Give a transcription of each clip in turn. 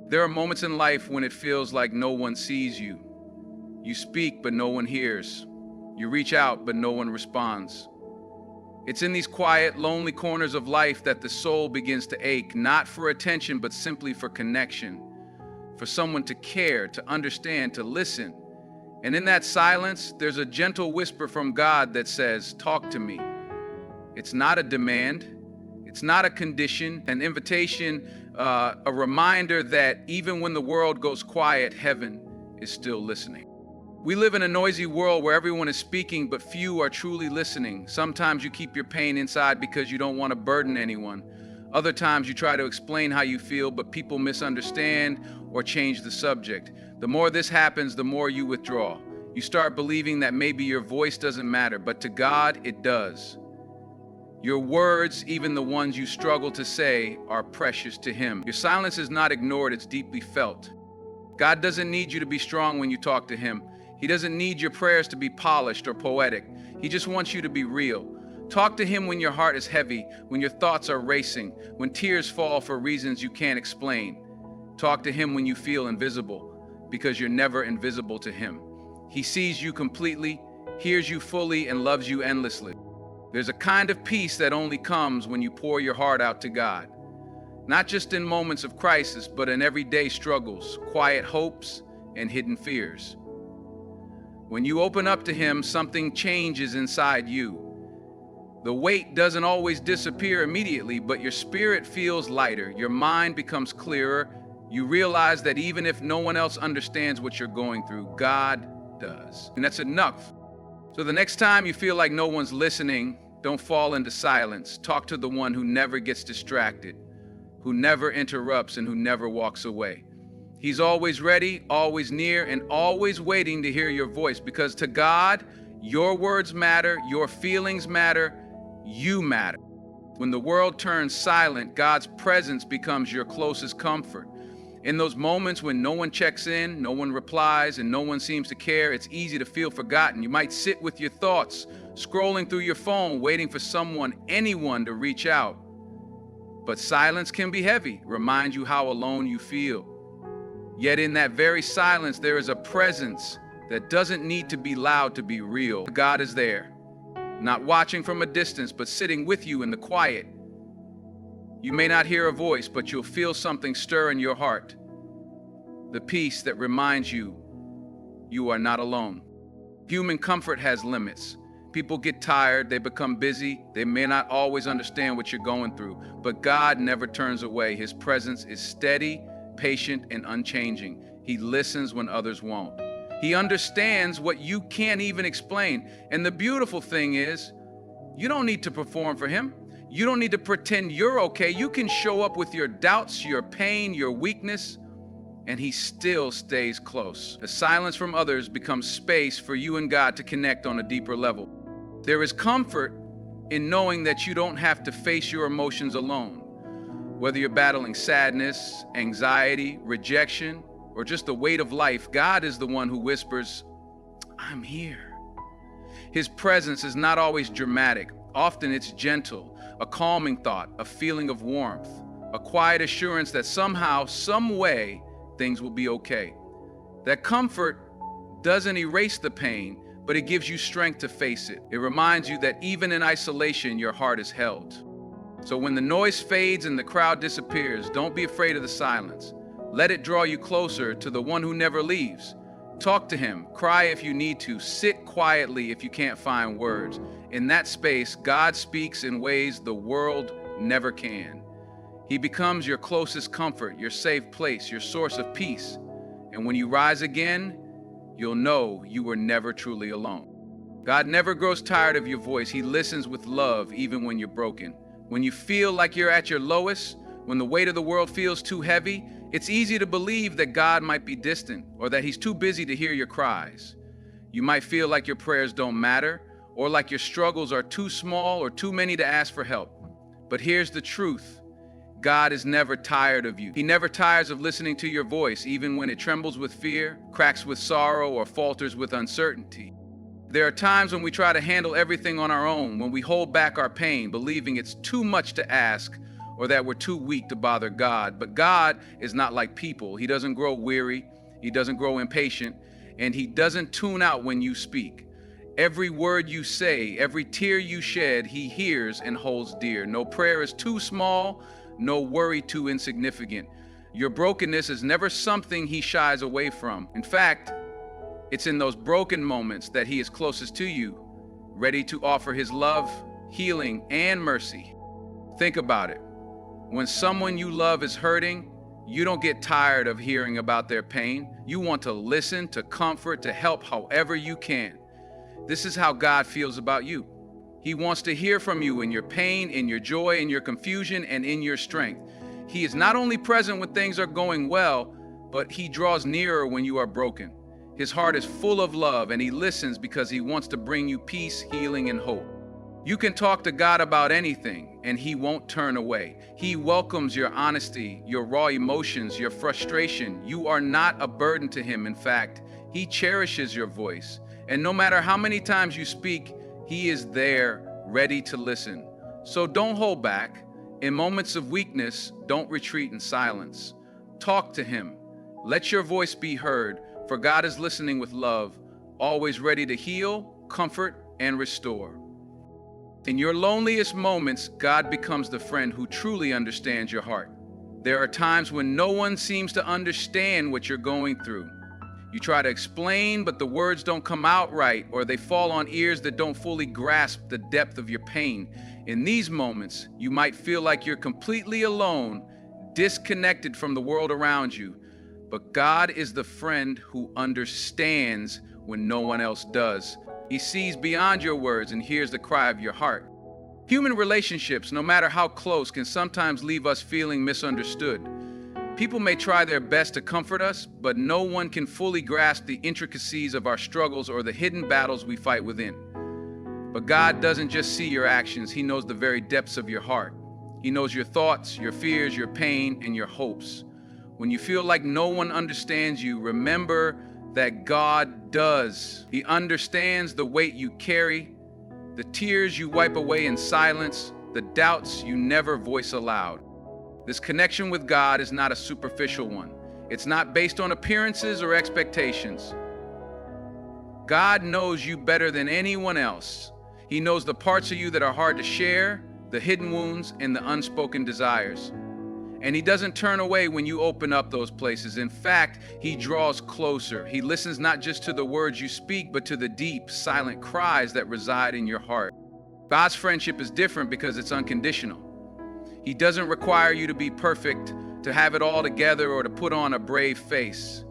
There are moments in life when it feels like no one sees you. You speak, but no one hears. You reach out, but no one responds. It's in these quiet, lonely corners of life that the soul begins to ache, not for attention, but simply for connection, for someone to care, to understand, to listen. And in that silence, there's a gentle whisper from God that says, "Talk to me." It's not a demand. It's not a condition, an invitation, a reminder that even when the world goes quiet, heaven is still listening. We live in a noisy world where everyone is speaking, but few are truly listening. Sometimes you keep your pain inside because you don't want to burden anyone. Other times you try to explain how you feel, but people misunderstand or change the subject. The more this happens, the more you withdraw. You start believing that maybe your voice doesn't matter, but to God, it does. Your words, even the ones you struggle to say, are precious to Him. Your silence is not ignored, it's deeply felt. God doesn't need you to be strong when you talk to Him. He doesn't need your prayers to be polished or poetic. He just wants you to be real. Talk to Him when your heart is heavy, when your thoughts are racing, when tears fall for reasons you can't explain. Talk to Him when you feel invisible, because you're never invisible to Him. He sees you completely, hears you fully, and loves you endlessly. There's a kind of peace that only comes when you pour your heart out to God. Not just in moments of crisis, but in everyday struggles, quiet hopes, and hidden fears. When you open up to Him, something changes inside you. The weight doesn't always disappear immediately, but your spirit feels lighter, your mind becomes clearer. You realize that even if no one else understands what you're going through, God does. And that's enough. So the next time you feel like no one's listening, don't fall into silence. Talk to the one who never gets distracted, who never interrupts, and who never walks away. He's always ready, always near, and always waiting to hear your voice, because to God, your words matter, your feelings matter, you matter. When the world turns silent, God's presence becomes your closest comfort. In those moments when no one checks in, no one replies, and no one seems to care, it's easy to feel forgotten. You might sit with your thoughts, scrolling through your phone, waiting for someone, anyone to reach out. But silence can be heavy, remind you how alone you feel. Yet in that very silence, there is a presence that doesn't need to be loud to be real. God is there, not watching from a distance, but sitting with you in the quiet. You may not hear a voice, but you'll feel something stir in your heart. The peace that reminds you, you are not alone. Human comfort has limits. People get tired, they become busy, they may not always understand what you're going through, but God never turns away. His presence is steady, patient, and unchanging. He listens when others won't. He understands what you can't even explain. And the beautiful thing is, you don't need to perform for Him. You don't need to pretend you're okay. You can show up with your doubts, your pain, your weakness, and He still stays close. The silence from others becomes space for you and God to connect on a deeper level. There is comfort in knowing that you don't have to face your emotions alone. Whether you're battling sadness, anxiety, rejection, or just the weight of life, God is the one who whispers, "I'm here." His presence is not always dramatic. Often it's gentle, a calming thought, a feeling of warmth, a quiet assurance that somehow, some way, things will be okay. That comfort doesn't erase the pain, but it gives you strength to face it. It reminds you that even in isolation, your heart is held. So when the noise fades and the crowd disappears, don't be afraid of the silence. Let it draw you closer to the one who never leaves. Talk to Him, cry if you need to, sit quietly if you can't find words. In that space, God speaks in ways the world never can. He becomes your closest comfort, your safe place, your source of peace. And when you rise again, you'll know you were never truly alone. God never grows tired of your voice. He listens with love even when you're broken. When you feel like you're at your lowest, when the weight of the world feels too heavy, it's easy to believe that God might be distant or that He's too busy to hear your cries. You might feel like your prayers don't matter or like your struggles are too small or too many to ask for help. But here's the truth. God is never tired of you. He never tires of listening to your voice, even when it trembles with fear, cracks with sorrow, or falters with uncertainty. There are times when we try to handle everything on our own, when we hold back our pain, believing it's too much to ask, or that we're too weak to bother God. But God is not like people. He doesn't grow weary, he doesn't grow impatient, and he doesn't tune out when you speak. Every word you say, every tear you shed, he hears and holds dear. No prayer is too small, no worry too insignificant. Your brokenness is never something he shies away from. In fact, it's in those broken moments that he is closest to you, ready to offer his love, healing, and mercy. Think about it. When someone you love is hurting, you don't get tired of hearing about their pain. You want to listen, to comfort, to help however you can. This is how God feels about you. He wants to hear from you in your pain, in your joy, in your confusion, and in your strength. He is not only present when things are going well, but he draws nearer when you are broken. His heart is full of love, and he listens because he wants to bring you peace, healing, and hope. You can talk to God about anything, and he won't turn away. He welcomes your honesty, your raw emotions, your frustration. You are not a burden to him. In fact, he cherishes your voice. And no matter how many times you speak, he is there, ready to listen. So don't hold back. In moments of weakness, don't retreat in silence. Talk to him. Let your voice be heard, for God is listening with love, always ready to heal, comfort, and restore. In your loneliest moments, God becomes the friend who truly understands your heart. There are times when no one seems to understand what you're going through. You try to explain, but the words don't come out right, or they fall on ears that don't fully grasp the depth of your pain. In these moments, you might feel like you're completely alone, disconnected from the world around you. But God is the friend who understands when no one else does. He sees beyond your words and hears the cry of your heart. Human relationships, no matter how close, can sometimes leave us feeling misunderstood. People may try their best to comfort us, but no one can fully grasp the intricacies of our struggles or the hidden battles we fight within. But God doesn't just see your actions, he knows the very depths of your heart. He knows your thoughts, your fears, your pain, and your hopes. When you feel like no one understands you, remember that God does. He understands the weight you carry, the tears you wipe away in silence, the doubts you never voice aloud. This connection with God is not a superficial one. It's not based on appearances or expectations. God knows you better than anyone else. He knows the parts of you that are hard to share, the hidden wounds, and the unspoken desires. And he doesn't turn away when you open up those places. In fact, he draws closer. He listens not just to the words you speak, but to the deep, silent cries that reside in your heart. God's friendship is different because it's unconditional. He doesn't require you to be perfect, to have it all together, or to put on a brave face.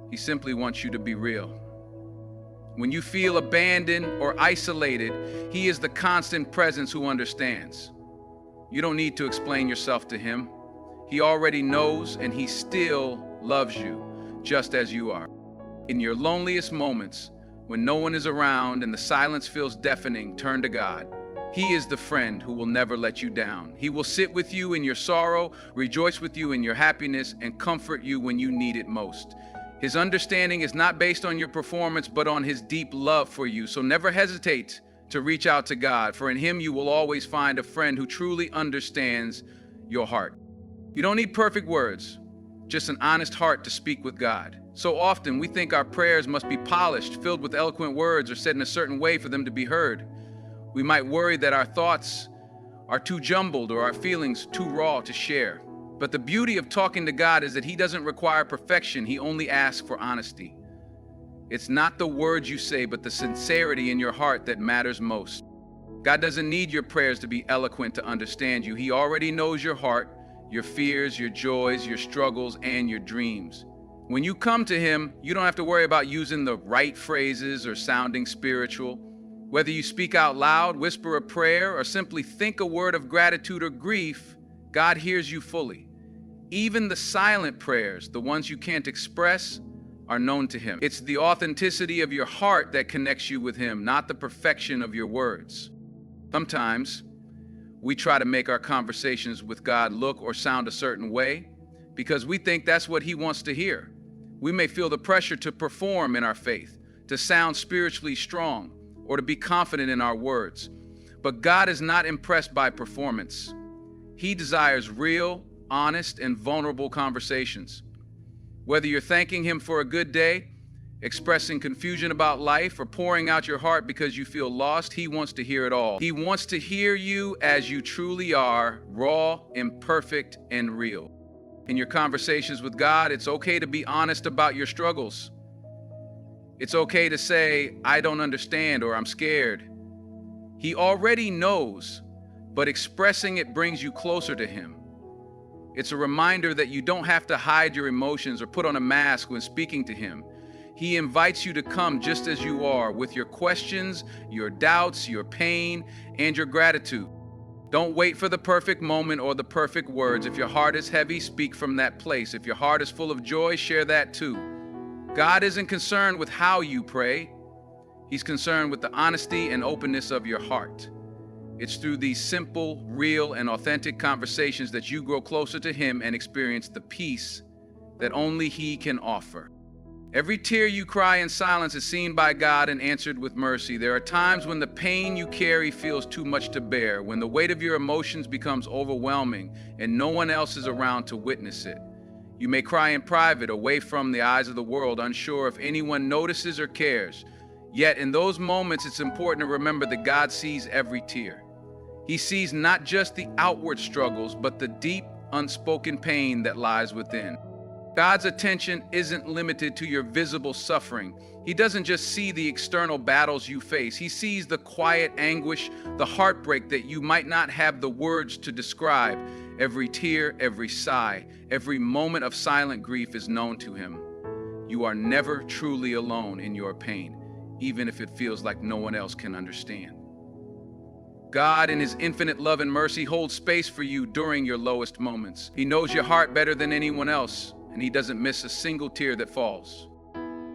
He simply wants you to be real. When you feel abandoned or isolated, he is the constant presence who understands. You don't need to explain yourself to him. He already knows, and he still loves you, just as you are. In your loneliest moments, when no one is around and the silence feels deafening, turn to God. He is the friend who will never let you down. He will sit with you in your sorrow, rejoice with you in your happiness, and comfort you when you need it most. His understanding is not based on your performance, but on his deep love for you. So never hesitate to reach out to God, for in him you will always find a friend who truly understands your heart. You don't need perfect words, just an honest heart to speak with God. So often we think our prayers must be polished, filled with eloquent words, or said in a certain way for them to be heard. We might worry that our thoughts are too jumbled or our feelings too raw to share. But the beauty of talking to God is that he doesn't require perfection. He only asks for honesty. It's not the words you say, but the sincerity in your heart that matters most. God doesn't need your prayers to be eloquent to understand you. He already knows your heart, your fears, your joys, your struggles, and your dreams. When you come to him, you don't have to worry about using the right phrases or sounding spiritual. Whether you speak out loud, whisper a prayer, or simply think a word of gratitude or grief, God hears you fully. Even the silent prayers, the ones you can't express, are known to him. It's the authenticity of your heart that connects you with him, not the perfection of your words. Sometimes we try to make our conversations with God look or sound a certain way because we think that's what he wants to hear. We may feel the pressure to perform in our faith, to sound spiritually strong, or to be confident in our words. But God is not impressed by performance. He desires real, honest, and vulnerable conversations. Whether you're thanking him for a good day, expressing confusion about life, or pouring out your heart because you feel lost, he wants to hear it all. He wants to hear you as you truly are, raw, imperfect, and real. In your conversations with God, it's okay to be honest about your struggles. It's okay to say, I don't understand, or I'm scared. He already knows, but expressing it brings you closer to him. It's a reminder that you don't have to hide your emotions or put on a mask when speaking to him. He invites you to come just as you are, with your questions, your doubts, your pain, and your gratitude. Don't wait for the perfect moment or the perfect words. If your heart is heavy, speak from that place. If your heart is full of joy, share that too. God isn't concerned with how you pray. He's concerned with the honesty and openness of your heart. It's through these simple, real, and authentic conversations that you grow closer to him and experience the peace that only he can offer. Every tear you cry in silence is seen by God and answered with mercy. There are times when the pain you carry feels too much to bear, when the weight of your emotions becomes overwhelming and no one else is around to witness it. You may cry in private, away from the eyes of the world, unsure if anyone notices or cares. Yet in those moments, it's important to remember that God sees every tear. He sees not just the outward struggles, but the deep, unspoken pain that lies within. God's attention isn't limited to your visible suffering. He doesn't just see the external battles you face. He sees the quiet anguish, the heartbreak that you might not have the words to describe. Every tear, every sigh, every moment of silent grief is known to him. You are never truly alone in your pain, even if it feels like no one else can understand. God, in his infinite love and mercy, holds space for you during your lowest moments. He knows your heart better than anyone else, and he doesn't miss a single tear that falls.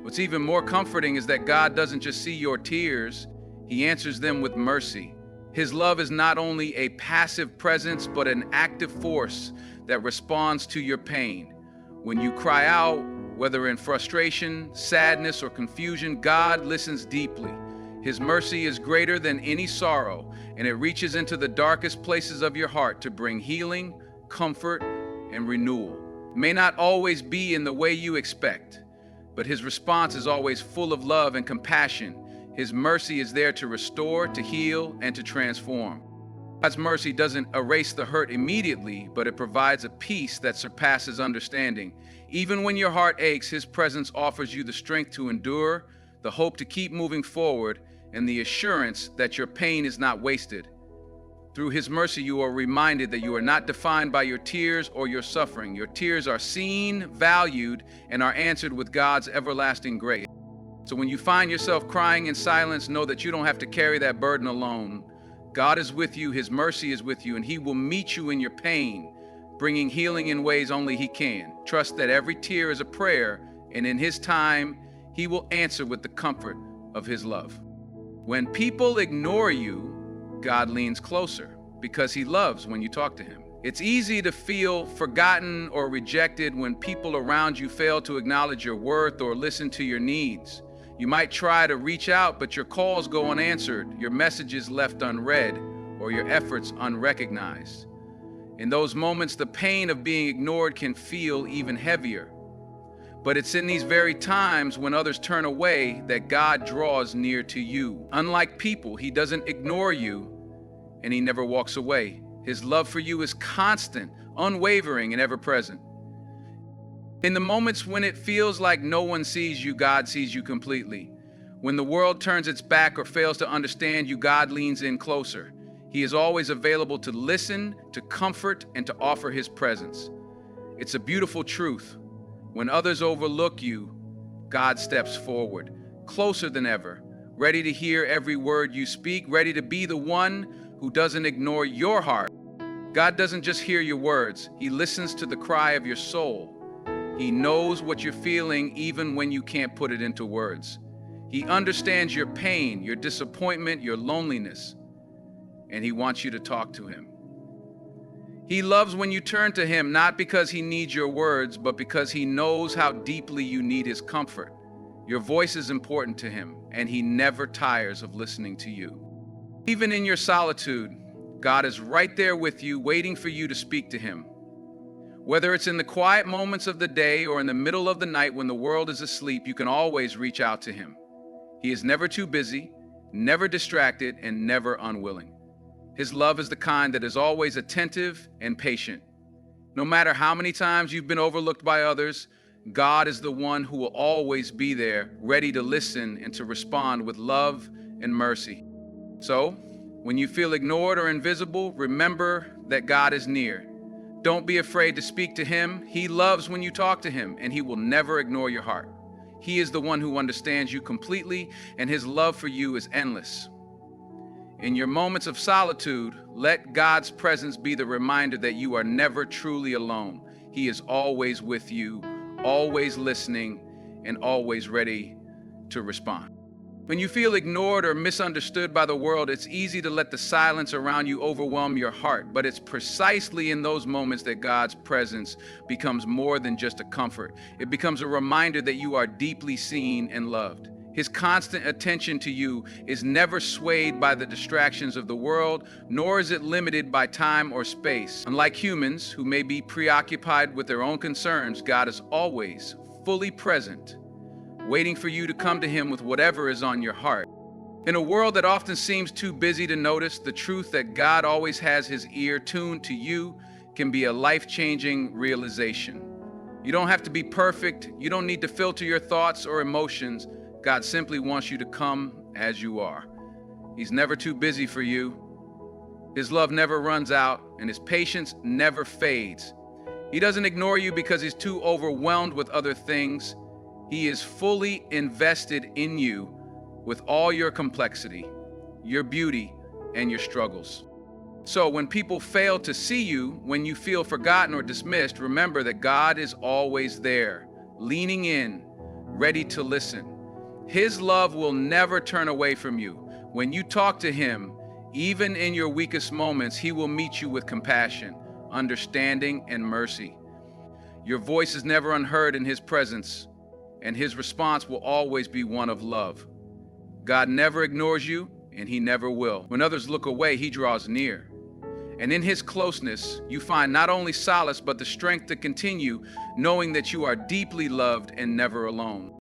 What's even more comforting is that God doesn't just see your tears, he answers them with mercy. His love is not only a passive presence, but an active force that responds to your pain. When you cry out, whether in frustration, sadness, or confusion, God listens deeply. His mercy is greater than any sorrow, and it reaches into the darkest places of your heart to bring healing, comfort, and renewal. It may not always be in the way you expect, but his response is always full of love and compassion. His mercy is there to restore, to heal, and to transform. God's mercy doesn't erase the hurt immediately, but it provides a peace that surpasses understanding. Even when your heart aches, his presence offers you the strength to endure, the hope to keep moving forward, and the assurance that your pain is not wasted. Through his mercy, you are reminded that you are not defined by your tears or your suffering. Your tears are seen, valued, and are answered with God's everlasting grace. So when you find yourself crying in silence, know that you don't have to carry that burden alone. God is with you, his mercy is with you, and he will meet you in your pain, bringing healing in ways only he can. Trust that every tear is a prayer, and in his time, he will answer with the comfort of his love. When people ignore you, God leans closer because he loves when you talk to him. It's easy to feel forgotten or rejected when people around you fail to acknowledge your worth or listen to your needs. You might try to reach out, but your calls go unanswered, your messages left unread, or your efforts unrecognized. In those moments, the pain of being ignored can feel even heavier. But it's in these very times when others turn away that God draws near to you. Unlike people, he doesn't ignore you, and he never walks away. His love for you is constant, unwavering, and ever present. In the moments when it feels like no one sees you, God sees you completely. When the world turns its back or fails to understand you, God leans in closer. He is always available to listen, to comfort, and to offer his presence. It's a beautiful truth. When others overlook you, God steps forward, closer than ever, ready to hear every word you speak, ready to be the one who doesn't ignore your heart. God doesn't just hear your words, he listens to the cry of your soul. He knows what you're feeling even when you can't put it into words. He understands your pain, your disappointment, your loneliness, and he wants you to talk to him. He loves when you turn to him, not because he needs your words, but because he knows how deeply you need his comfort. Your voice is important to him, and he never tires of listening to you. Even in your solitude, God is right there with you, waiting for you to speak to him. Whether it's in the quiet moments of the day or in the middle of the night when the world is asleep, you can always reach out to him. He is never too busy, never distracted, and never unwilling. His love is the kind that is always attentive and patient. No matter how many times you've been overlooked by others, God is the one who will always be there, ready to listen and to respond with love and mercy. So, when you feel ignored or invisible, remember that God is near. Don't be afraid to speak to him. He loves when you talk to him, and he will never ignore your heart. He is the one who understands you completely, and his love for you is endless. In your moments of solitude, let God's presence be the reminder that you are never truly alone. He is always with you, always listening, and always ready to respond. When you feel ignored or misunderstood by the world, it's easy to let the silence around you overwhelm your heart, but it's precisely in those moments that God's presence becomes more than just a comfort. It becomes a reminder that you are deeply seen and loved. His constant attention to you is never swayed by the distractions of the world, nor is it limited by time or space. Unlike humans, who may be preoccupied with their own concerns, God is always fully present, waiting for you to come to him with whatever is on your heart. In a world that often seems too busy to notice, the truth that God always has his ear tuned to you can be a life-changing realization. You don't have to be perfect. You don't need to filter your thoughts or emotions. God simply wants you to come as you are. He's never too busy for you. His love never runs out, and his patience never fades. He doesn't ignore you because he's too overwhelmed with other things. He is fully invested in you with all your complexity, your beauty, and your struggles. So when people fail to see you, when you feel forgotten or dismissed, remember that God is always there, leaning in, ready to listen. His love will never turn away from you. When you talk to him, even in your weakest moments, he will meet you with compassion, understanding, and mercy. Your voice is never unheard in his presence, and his response will always be one of love. God never ignores you, and he never will. When others look away, he draws near. And in his closeness, you find not only solace, but the strength to continue, knowing that you are deeply loved and never alone.